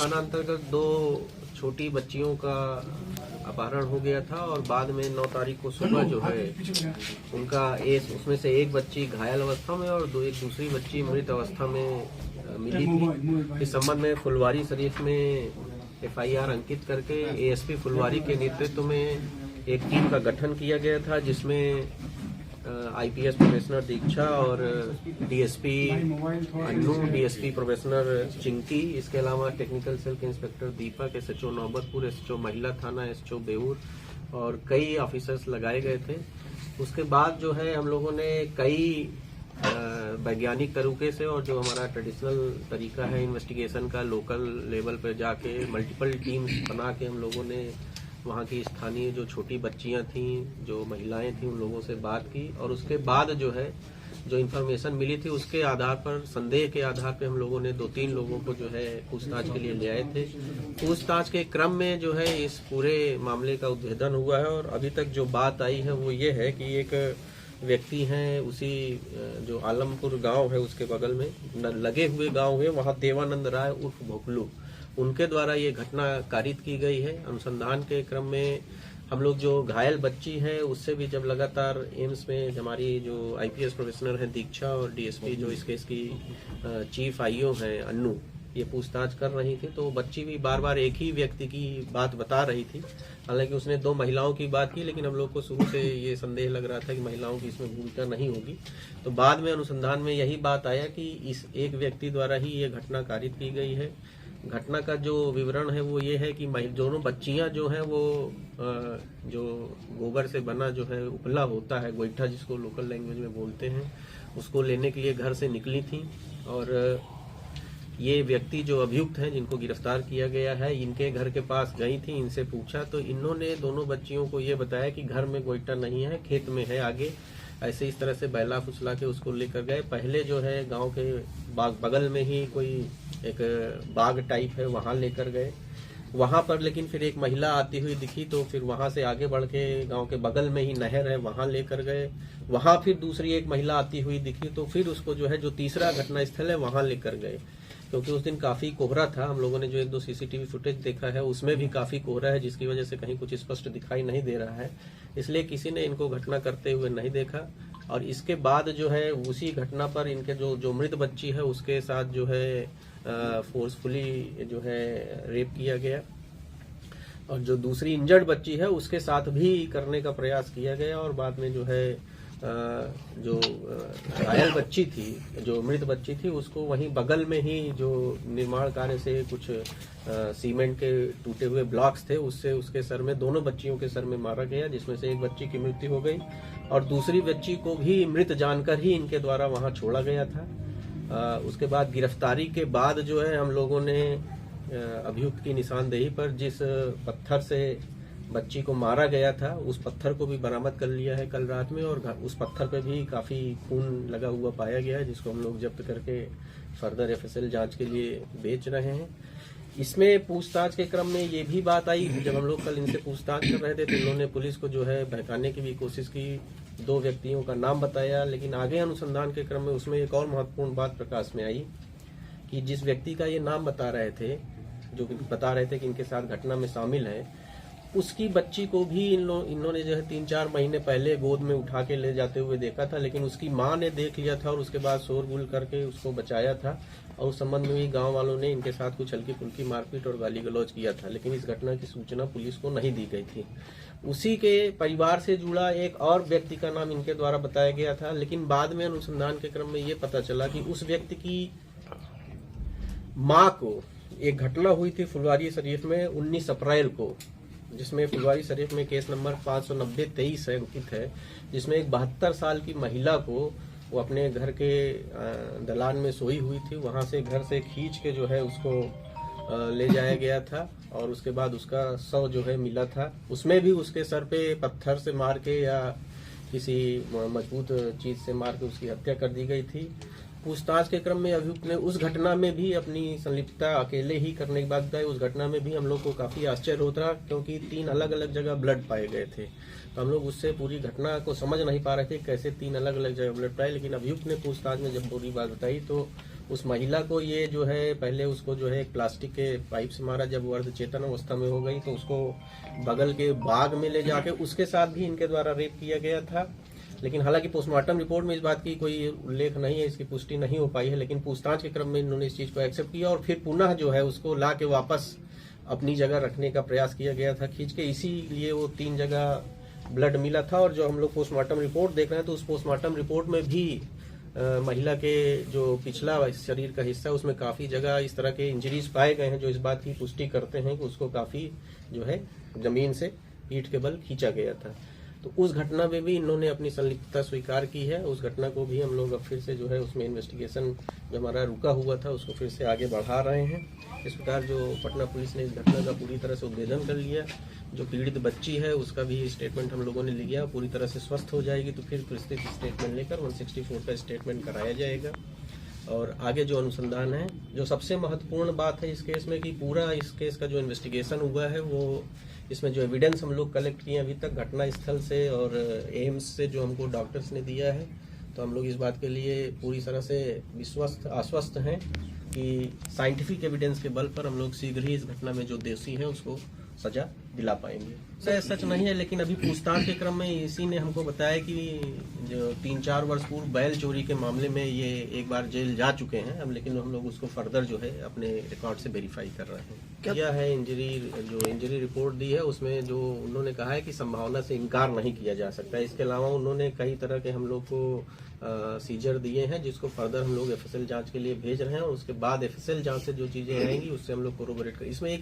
थाना अंतर्गत 2 छोटी बच्चियों का अपहरण हो गया था और बाद में 9 तारीख को सुबह जो है उनका उसमें से एक बच्ची घायल अवस्था में और एक दूसरी बच्ची मृत अवस्था में मिली थी। इस संबंध में फुलवारी शरीफ में FIR अंकित करके ASP फुलवारी के नेतृत्व में एक टीम का गठन किया गया था, जिसमें IPS प्रोफेसर दीक्षा और DSP Annu, DSP professor Chinki, इसके अलावा टेक्निकल सेल के इंस्पेक्टर दीपक, SHO नौबतपुर, SHO महिला थाना, SHO बेऊर और कई ऑफिसर्स लगाए गए थे। उसके बाद जो है हम लोगों ने कई वैज्ञानिक तरीके से और जो हमारा ट्रेडिशनल तरीका है इन्वेस्टिगेशन का, लोकल लेवल पर जाके मल्टीपल टीम्स बना के हम लोगों ने वहाँ की स्थानीय जो छोटी बच्चियाँ थीं, जो महिलाएं थीं, उन लोगों से बात की और उसके बाद जो है जो इन्फॉर्मेशन मिली थी उसके आधार पर, संदेह के आधार पर हम लोगों ने 2-3 लोगों को जो है पूछताछ के लिए ले आए थे। पूछताछ के क्रम में जो है इस पूरे मामले का उद्भेदन हुआ है और अभी तक जो बात आई है वो ये है कि एक व्यक्ति हैं, उसी जो आलमपुर गांव है उसके बगल में लगे हुए गांव है, वहाँ देवानंद राय उर्फ भोकलू, उनके द्वारा ये घटना कारित की गई है। अनुसंधान के क्रम में हम लोग जो घायल बच्ची है उससे भी जब लगातार एम्स में हमारी जो IPS प्रोफेसर है दीक्षा और DSP जो इस केस की चीफ IO हैं अन्नू, ये पूछताछ कर रही थी, तो बच्ची भी बार बार एक ही व्यक्ति की बात बता रही थी। हालांकि उसने 2 महिलाओं की बात की, लेकिन हम लोग को शुरू से ये संदेह लग रहा था कि महिलाओं की इसमें भूमिका नहीं होगी। तो बाद में अनुसंधान में यही बात आया कि इस एक व्यक्ति द्वारा ही ये घटना कारित की गई है। घटना का जो विवरण है वो ये है कि दोनों बच्चियां जो हैं वो जो गोबर से बना जो है उपला होता है, गोईठा जिसको लोकल लैंग्वेज में बोलते हैं, उसको लेने के लिए घर से निकली थी और ये व्यक्ति जो अभियुक्त हैं जिनको गिरफ्तार किया गया है, इनके घर के पास गई थी, इनसे पूछा तो इन्होंने दोनों बच्चियों को ये बताया कि घर में गोईठा नहीं है, खेत में है आगे। ऐसे इस तरह से बहला फुसला के उसको लेकर गए। पहले जो है गांव के बगल में ही कोई एक बाग टाइप है, वहां लेकर गए। वहां पर लेकिन फिर एक महिला आती हुई दिखी, तो फिर वहां से आगे बढ़ के गांव के बगल में ही नहर है, वहां लेकर गए। वहां फिर दूसरी एक महिला आती हुई दिखी, तो फिर उसको जो है जो तीसरा घटना स्थल है वहां लेकर गए। क्योंकि उस दिन काफी कोहरा था, हम लोगों ने जो 1-2 CCTV फुटेज देखा है उसमें भी काफी कोहरा है, जिसकी वजह से कहीं कुछ स्पष्ट दिखाई नहीं दे रहा है, इसलिए किसी ने इनको घटना करते हुए नहीं देखा। और इसके बाद जो है उसी घटना पर इनके जो मृत बच्ची है उसके साथ जो है फोर्सफुली जो है रेप किया गया और जो दूसरी इंजर्ड बच्ची है उसके साथ भी करने का प्रयास किया गया और बाद में जो है जो घायल बच्ची थी, जो मृत बच्ची थी, उसको वहीं बगल में ही जो निर्माण कार्य से कुछ सीमेंट के टूटे हुए ब्लॉक्स थे उससे उसके सर में, दोनों बच्चियों के सर में मारा गया, जिसमें से एक बच्ची की मृत्यु हो गई और दूसरी बच्ची को भी मृत जानकर ही इनके द्वारा वहां छोड़ा गया था। उसके बाद गिरफ्तारी के बाद जो है हम लोगों ने अभियुक्त की निशानदेही पर जिस पत्थर से बच्ची को मारा गया था उस पत्थर को भी बरामद कर लिया है कल रात में और उस पत्थर पे भी काफी खून लगा हुआ पाया गया है, जिसको हम लोग जब्त करके फर्दर FSL जांच के लिए बेच रहे हैं। इसमें पूछताछ के क्रम में ये भी बात आई, जब हम लोग कल इनसे पूछताछ कर रहे थे तो इन्होंने पुलिस को जो है बहकाने की भी कोशिश की, 2 व्यक्तियों का नाम बताया, लेकिन आगे अनुसंधान के क्रम में उसमें एक और महत्वपूर्ण बात प्रकाश में आई कि जिस व्यक्ति का ये नाम बता रहे थे, जो बता रहे थे कि इनके साथ घटना में शामिल है, उसकी बच्ची को भी इन्होंने जो है 3-4 महीने पहले गोद में उठा के ले जाते हुए देखा था, लेकिन उसकी मां ने देख लिया था और उसके बाद शोरगुल करके उसको बचाया था और उस संबंध में भी गांव वालों ने इनके साथ कुछ हल्की फुल्की मारपीट और गाली गलौज किया था, लेकिन इस घटना की सूचना पुलिस को नहीं दी गई थी। उसी के परिवार से जुड़ा एक और व्यक्ति का नाम इनके द्वारा बताया गया था, लेकिन बाद में अनुसंधान के क्रम में ये पता चला कि उस व्यक्ति की माँ को एक घटना हुई थी फुलवारी शरीफ में 19 अप्रैल को, जिसमें फुलवारी शरीफ में केस नंबर 590-23 अंकित है, जिसमें एक 72 साल की महिला को वो अपने घर के दलान में सोई हुई थी, वहां से घर से खींच के जो है उसको ले जाया गया था और उसके बाद उसका शव जो है मिला था। उसमें भी उसके सर पे पत्थर से मार के या किसी मजबूत चीज से मार के उसकी हत्या कर दी गई थी। पूछताछ के क्रम में अभियुक्त ने उस घटना में भी अपनी संलिप्तता अकेले ही करने के बाद उस घटना में भी हम लोग को काफी आश्चर्य होता, क्योंकि 3 अलग अलग जगह ब्लड पाए गए थे, तो हम लोग उससे पूरी घटना को समझ नहीं पा रहे थे कैसे 3 अलग अलग जगह ब्लड पाए। लेकिन अभियुक्त ने पूछताछ में जब पूरी बात बताई तो उस महिला को ये जो है पहले उसको जो है एक प्लास्टिक के पाइप से मारा, जब वो अर्धचेतन अवस्था में हो गई तो उसको बगल के बाग में ले जाके उसके साथ भी इनके द्वारा रेप किया गया था। लेकिन हालांकि पोस्टमार्टम रिपोर्ट में इस बात की कोई उल्लेख नहीं है, इसकी पुष्टि नहीं हो पाई है, लेकिन पूछताछ के क्रम में इन्होंने इस चीज को एक्सेप्ट किया और फिर पुनः जो है उसको ला के वापस अपनी जगह रखने का प्रयास किया गया था खींच के, इसीलिए वो 3 जगह ब्लड मिला था। और जो हम लोग पोस्टमार्टम रिपोर्ट देख रहे हैं तो उस पोस्टमार्टम रिपोर्ट में भी महिला के जो पिछला शरीर का हिस्सा है उसमें काफी जगह इस तरह के इंजरीज पाए गए हैं, जो इस बात की पुष्टि करते हैं कि उसको काफी जो है जमीन से पीठ के बल खींचा गया था। तो उस घटना में भी इन्होंने अपनी संलिप्तता स्वीकार की है। उस घटना को भी हम लोग अब फिर से जो है उसमें इन्वेस्टिगेशन जो हमारा रुका हुआ था उसको फिर से आगे बढ़ा रहे हैं। इस प्रकार जो पटना पुलिस ने इस घटना का पूरी तरह से उद्भेदन कर लिया। जो पीड़ित बच्ची है उसका भी स्टेटमेंट हम लोगों ने लिया, पूरी तरह से स्वस्थ हो जाएगी तो फिर विस्तृत स्टेटमेंट लेकर 164 का स्टेटमेंट कराया जाएगा। और आगे जो अनुसंधान है, जो सबसे महत्वपूर्ण बात है इस केस में कि पूरा इस केस का जो इन्वेस्टिगेशन हुआ है वो इसमें जो एविडेंस हम लोग कलेक्ट किए अभी तक घटना स्थल से और एम्स से जो हमको डॉक्टर्स ने दिया है, तो हम लोग इस बात के लिए पूरी तरह से आश्वस्त हैं कि साइंटिफिक एविडेंस के बल पर हम लोग शीघ्र ही इस घटना में जो दोषी है उसको सजा दिला पाएंगे। सच नहीं है, लेकिन अभी पूछताछ के क्रम में इसी ने हमको बताया कि जो 3-4 वर्ष पूर्व बैल चोरी के मामले में ये एक बार जेल जा चुके हैं अब, लेकिन हम लोग उसको फर्दर जो है अपने रिकॉर्ड से वेरीफाई कर रहे हैं। क्या है इंजरी रिपोर्ट दी है उसमें जो उन्होंने कहा है कि संभावना से इनकार नहीं किया जा सकता। इसके अलावा उन्होंने कई तरह के हम लोग को सीजर दिए हैं जिसको फर्दर हम लोग एफएसएल जांच के लिए भेज रहे हैं और उसके बाद एफएसएल जांच से जो चीजें आएंगी उससे हम लोग कोरोबोरेट कर। इसमें एक चीज